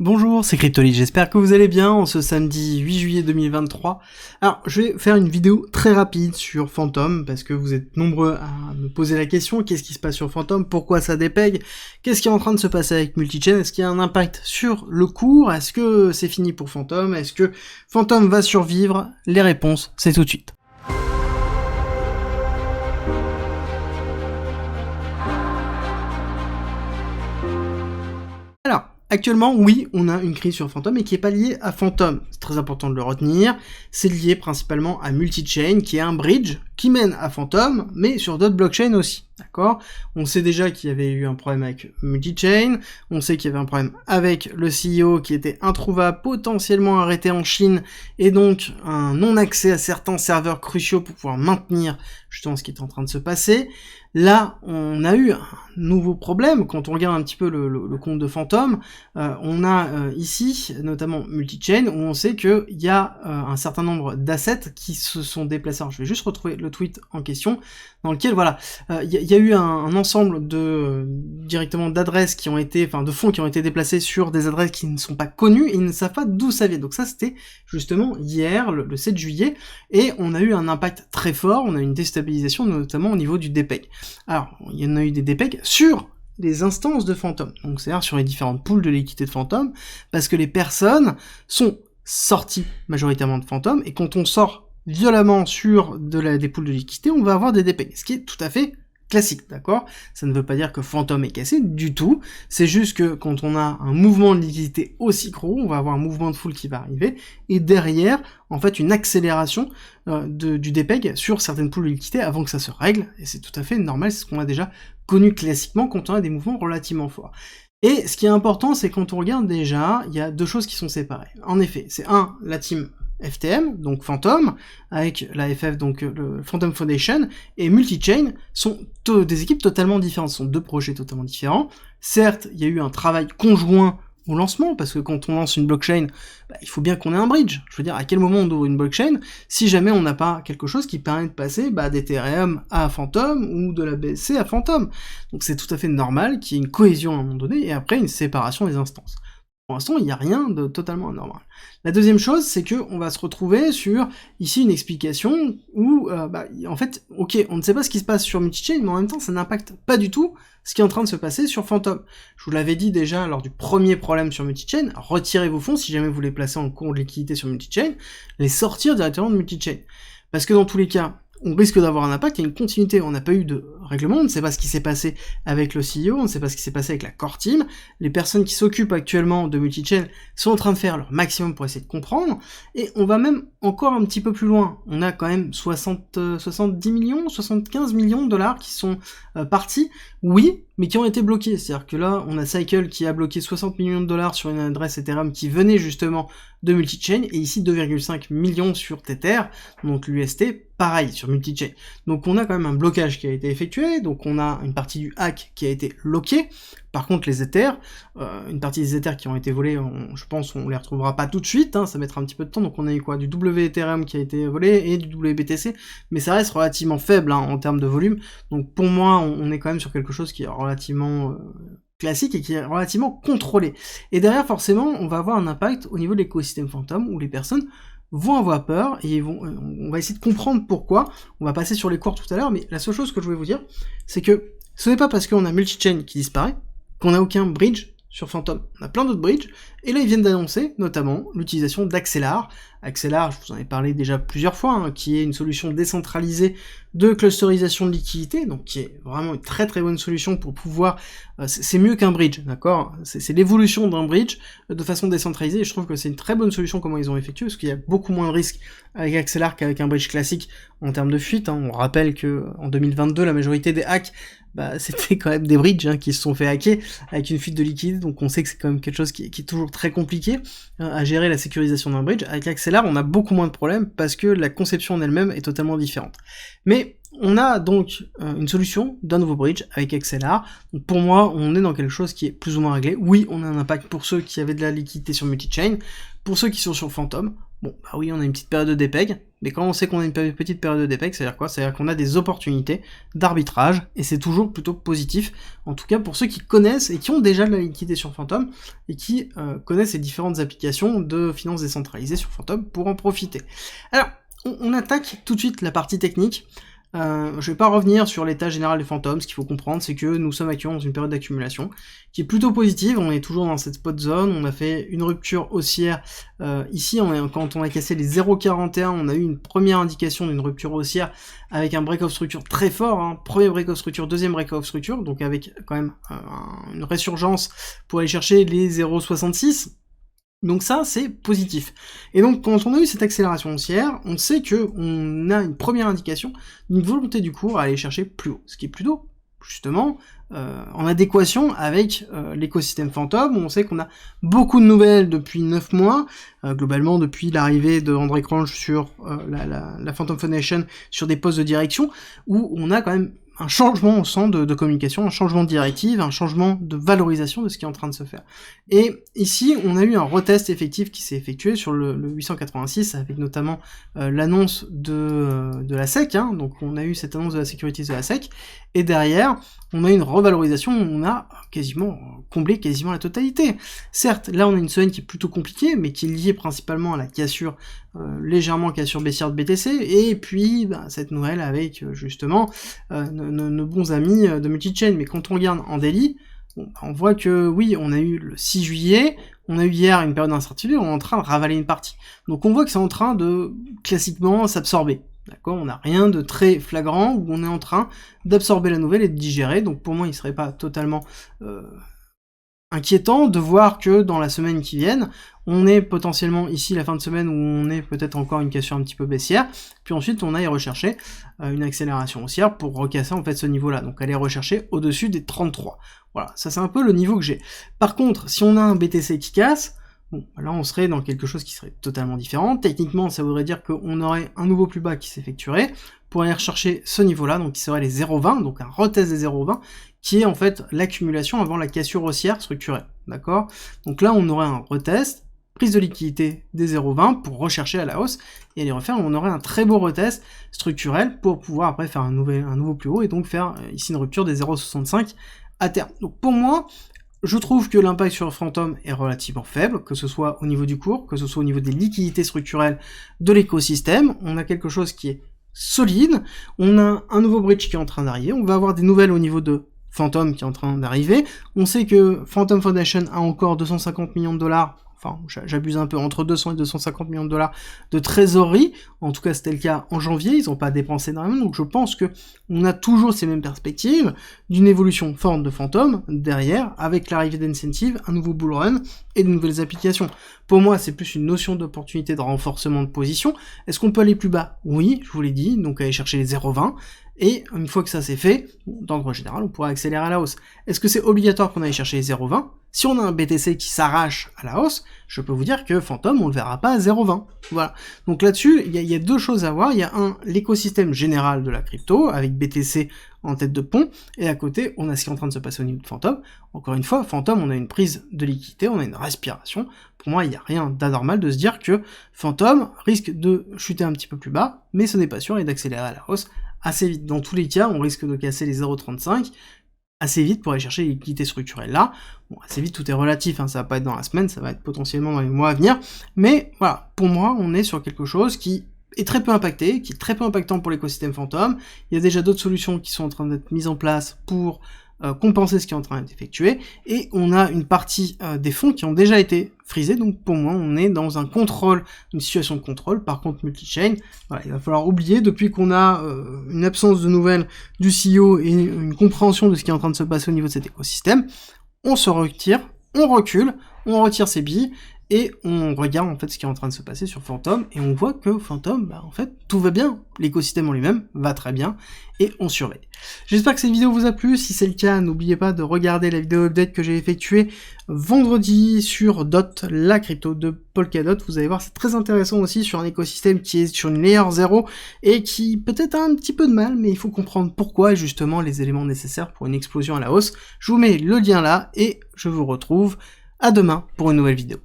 Bonjour, c'est Cryptolit, j'espère que vous allez bien en ce samedi 8 juillet 2023. Alors, je vais faire une vidéo très rapide sur Phantom, parce que vous êtes nombreux à me poser la question, qu'est-ce qui se passe sur Phantom, pourquoi ça dépègue, qu'est-ce qui est en train de se passer avec Multichain, est-ce qu'il y a un impact sur le cours, est-ce que c'est fini pour Phantom, est-ce que Phantom va survivre? Les réponses, c'est tout de suite. Alors, actuellement, oui, on a une crise sur Phantom et qui est pas liée à Phantom. C'est très important de le retenir. C'est lié principalement à Multichain, qui est un bridge qui mène à Phantom, mais sur d'autres blockchains aussi. D'accord? On sait déjà qu'il y avait eu un problème avec Multichain, on sait qu'il y avait un problème avec le CEO qui était introuvable, potentiellement arrêté en Chine, et donc un non-accès à certains serveurs cruciaux pour pouvoir maintenir justement ce qui est en train de se passer. Là, on a eu un nouveau problème, quand on regarde un petit peu le compte de Phantom, on a ici, notamment Multichain, où on sait qu'il y a un certain nombre d'assets qui se sont déplacés. Alors, je vais juste retrouver le tweet en question, dans lequel, voilà, il y a eu un ensemble de directement d'adresses qui ont été, enfin de fonds qui ont été déplacés sur des adresses qui ne sont pas connues et ils ne savent pas d'où ça vient. Donc ça, c'était justement hier, le 7 juillet, et on a eu un impact très fort, on a eu une déstabilisation, notamment au niveau du DPEG. Alors, il y en a eu des DPEG sur les instances de Phantom, donc c'est-à-dire sur les différentes pools de liquidité de Phantom, parce que les personnes sont sorties majoritairement de Phantom, et quand on sort violemment sur des pools de liquidité, on va avoir des DPEG, ce qui est tout à fait classique, d'accord? Ça ne veut pas dire que Phantom est cassé du tout, c'est juste que quand on a un mouvement de liquidité aussi gros, on va avoir un mouvement de foule qui va arriver, et derrière, en fait, une accélération du DPEG sur certaines pools de liquidité avant que ça se règle, et c'est tout à fait normal, c'est ce qu'on a déjà connu classiquement quand on a des mouvements relativement forts. Et ce qui est important, c'est quand on regarde déjà, il y a deux choses qui sont séparées. En effet, c'est la team FTM, donc Phantom, avec la FF, donc le Phantom Foundation, et Multichain sont des équipes totalement différentes, ce sont deux projets totalement différents. Certes, il y a eu un travail conjoint au lancement, parce que quand on lance une blockchain, il faut bien qu'on ait un bridge. Je veux dire, à quel moment on ouvre une blockchain, si jamais on n'a pas quelque chose qui permet de passer d'Ethereum à Phantom, ou de la BSC à Phantom. Donc c'est tout à fait normal qu'il y ait une cohésion à un moment donné, et après une séparation des instances. Pour l'instant, il n'y a rien de totalement anormal. La deuxième chose, c'est que on va se retrouver sur, ici, une explication où, en fait, ok, on ne sait pas ce qui se passe sur Multichain, mais en même temps, ça n'impacte pas du tout ce qui est en train de se passer sur Phantom. Je vous l'avais dit déjà lors du premier problème sur Multichain, retirez vos fonds si jamais vous les placez en compte de liquidité sur Multichain, les sortir directement de Multichain. Parce que dans tous les cas, on risque d'avoir un impact, il y a une continuité, on n'a pas eu de règlement, on ne sait pas ce qui s'est passé avec le CEO, on ne sait pas ce qui s'est passé avec la core team, les personnes qui s'occupent actuellement de Multichain sont en train de faire leur maximum pour essayer de comprendre, et on va même encore un petit peu plus loin, on a quand même 70 millions, 75 millions de dollars qui sont partis, oui, mais qui ont été bloqués, c'est-à-dire que là, on a Cycle qui a bloqué 60 millions de dollars sur une adresse Ethereum qui venait justement de Multichain, et ici 2,5 millions sur Tether, donc l'UST, pareil, sur Multichain. Donc on a quand même un blocage qui a été effectué, donc on a une partie du hack qui a été lockée. Par contre les Ethers, une partie des Ethers qui ont été volés, je pense on les retrouvera pas tout de suite, hein, ça mettra un petit peu de temps, donc on a eu quoi, du WEthereum qui a été volé et du WBTC, mais ça reste relativement faible en termes de volume, donc pour moi on est quand même sur quelque chose qui est relativement classique et qui est relativement contrôlé. Et derrière forcément on va avoir un impact au niveau de l'écosystème Phantom où les personnes vont avoir peur, et on va essayer de comprendre pourquoi. On va passer sur les cours tout à l'heure, mais la seule chose que je voulais vous dire, c'est que ce n'est pas parce qu'on a Multichain qui disparaît, qu'on n'a aucun bridge sur Phantom. On a plein d'autres bridges, et là ils viennent d'annoncer, notamment, l'utilisation d'Axelar. Axelar, je vous en ai parlé déjà plusieurs fois, hein, qui est une solution décentralisée de clusterisation de liquidité, donc qui est vraiment une très très bonne solution pour pouvoir... c'est mieux qu'un bridge, d'accord? C'est l'évolution d'un bridge de façon décentralisée, et je trouve que c'est une très bonne solution comment ils ont effectué, parce qu'il y a beaucoup moins de risques avec Axelar qu'avec un bridge classique en termes de fuite, hein. On rappelle que en 2022, la majorité des hacks, c'était quand même des bridges hein, qui se sont fait hacker avec une fuite de liquidité, donc on sait que c'est quand même quelque chose qui est toujours très compliqué à gérer la sécurisation d'un bridge. Avec Axelar, on a beaucoup moins de problèmes parce que la conception en elle-même est totalement différente. Mais on a donc une solution d'un nouveau bridge avec Axelar. Donc pour moi, on est dans quelque chose qui est plus ou moins réglé. Oui, on a un impact pour ceux qui avaient de la liquidité sur Multichain, pour ceux qui sont sur Phantom. Bon, oui, on a une petite période de DPEG, mais quand on sait qu'on a une petite période de dépeg, c'est-à-dire quoi? C'est-à-dire qu'on a des opportunités d'arbitrage, et c'est toujours plutôt positif, en tout cas pour ceux qui connaissent et qui ont déjà de la liquidité sur Phantom, et qui connaissent les différentes applications de finances décentralisées sur Phantom pour en profiter. Alors, on attaque tout de suite la partie technique. Je vais pas revenir sur l'état général des Phantom. Ce qu'il faut comprendre, c'est que nous sommes actuellement dans une période d'accumulation qui est plutôt positive. On est toujours dans cette spot zone. On a fait une rupture haussière. Ici, quand on a cassé les 0,41, on a eu une première indication d'une rupture haussière avec un break-off structure très fort. Hein. Premier break-off structure, deuxième break-off structure, donc avec quand même une résurgence pour aller chercher les 0,66. Donc ça, c'est positif. Et donc, quand on a eu cette accélération haussière, on sait que on a une première indication d'une volonté du cours à aller chercher plus haut, ce qui est plutôt, justement, en adéquation avec l'écosystème Phantom, où on sait qu'on a beaucoup de nouvelles depuis 9 mois, globalement depuis l'arrivée de André Cranch sur la Phantom Foundation, sur des postes de direction, où on a quand même un changement au centre de communication, un changement de directive, un changement de valorisation de ce qui est en train de se faire. Et ici, on a eu un retest effectif qui s'est effectué sur le 886, avec notamment l'annonce de la SEC, hein, donc on a eu cette annonce de la sécurité de la SEC, et derrière, on a eu une revalorisation où on a quasiment comblé quasiment la totalité. Certes, là on a une semaine qui est plutôt compliquée, mais qui est liée principalement à la cassure, légèrement cassure baissière de BTC, et puis cette nouvelle avec justement nos bons amis de multi-chain. Mais quand on regarde en daily, on voit que oui, on a eu le 6 juillet, on a eu hier une période d'incertitude, on est en train de ravaler une partie. Donc on voit que c'est en train de classiquement s'absorber. D'accord, on n'a rien de très flagrant où on est en train d'absorber la nouvelle et de digérer. Donc pour moi, il ne serait pas totalement inquiétant de voir que dans la semaine qui vient, on est potentiellement ici la fin de semaine où on est peut-être encore une cassure un petit peu baissière, puis ensuite on aille rechercher une accélération haussière pour recasser en fait ce niveau-là, donc aller rechercher au-dessus des 33. Voilà, ça c'est un peu le niveau que j'ai. Par contre, si on a un BTC qui casse, bon, là on serait dans quelque chose qui serait totalement différent. Techniquement, ça voudrait dire qu'on aurait un nouveau plus bas qui s'effectuerait pour aller rechercher ce niveau-là, donc qui serait les 0,20, donc un retest des 0,20, qui est en fait l'accumulation avant la cassure haussière structurelle, d'accord? Donc là, on aurait un retest, prise de liquidité des 0,20 pour rechercher à la hausse, et aller refaire, on aurait un très beau retest structurel pour pouvoir après faire un nouveau plus haut, et donc faire ici une rupture des 0,65 à terme. Donc pour moi, je trouve que l'impact sur Phantom est relativement faible, que ce soit au niveau du cours, que ce soit au niveau des liquidités structurelles de l'écosystème. On a quelque chose qui est solide, on a un nouveau bridge qui est en train d'arriver, on va avoir des nouvelles au niveau de Phantom qui est en train d'arriver. On sait que Phantom Foundation a encore 250 millions de dollars, enfin j'abuse un peu, entre 200 et 250 millions de dollars de trésorerie, en tout cas c'était le cas en janvier, ils n'ont pas dépensé énormément, donc je pense que on a toujours ces mêmes perspectives d'une évolution forte de Phantom derrière, avec l'arrivée d'incentives, un nouveau bull run et de nouvelles applications. Pour moi, c'est plus une notion d'opportunité de renforcement de position. Est-ce qu'on peut aller plus bas? Oui, je vous l'ai dit, donc aller chercher les 0,20, et une fois que ça c'est fait, d'ordre général, on pourra accélérer à la hausse. Est-ce que c'est obligatoire qu'on aille chercher les 0,20? Si on a un BTC qui s'arrache à la hausse, je peux vous dire que Phantom, on le verra pas à 0,20. Voilà. Donc là-dessus, il y a deux choses à voir. Il y a l'écosystème général de la crypto, avec BTC en tête de pont, et à côté, on a ce qui est en train de se passer au niveau de Phantom. Encore une fois, Phantom, on a une prise de liquidité, on a une respiration. Pour moi, il n'y a rien d'anormal de se dire que Phantom risque de chuter un petit peu plus bas, mais ce n'est pas sûr, et d'accélérer à la hausse assez vite. Dans tous les cas, on risque de casser les 0,35 assez vite pour aller chercher les liquidités structurelles là. Bon, assez vite, tout est relatif, hein, ça va pas être dans la semaine, ça va être potentiellement dans les mois à venir, mais voilà, pour moi, on est sur quelque chose qui est très peu impacté, qui est très peu impactant pour l'écosystème Phantom. Il y a déjà d'autres solutions qui sont en train d'être mises en place pour compenser ce qui est en train d'être effectué, et on a une partie des fonds qui ont déjà été frisés, donc pour moi on est dans un contrôle, une situation de contrôle. Par contre multi-chain, voilà, il va falloir oublier, depuis qu'on a une absence de nouvelles du CEO et une compréhension de ce qui est en train de se passer au niveau de cet écosystème, on se retire, on recule, on retire ses billes, et on regarde en fait ce qui est en train de se passer sur Phantom, et on voit que Phantom, en fait, tout va bien. L'écosystème en lui-même va très bien, et on surveille. J'espère que cette vidéo vous a plu. Si c'est le cas, n'oubliez pas de regarder la vidéo update que j'ai effectuée vendredi sur DOT, la crypto de Polkadot. Vous allez voir, c'est très intéressant aussi sur un écosystème qui est sur une layer 0, et qui peut-être a un petit peu de mal, mais il faut comprendre pourquoi, et justement les éléments nécessaires pour une explosion à la hausse. Je vous mets le lien là, et je vous retrouve à demain pour une nouvelle vidéo.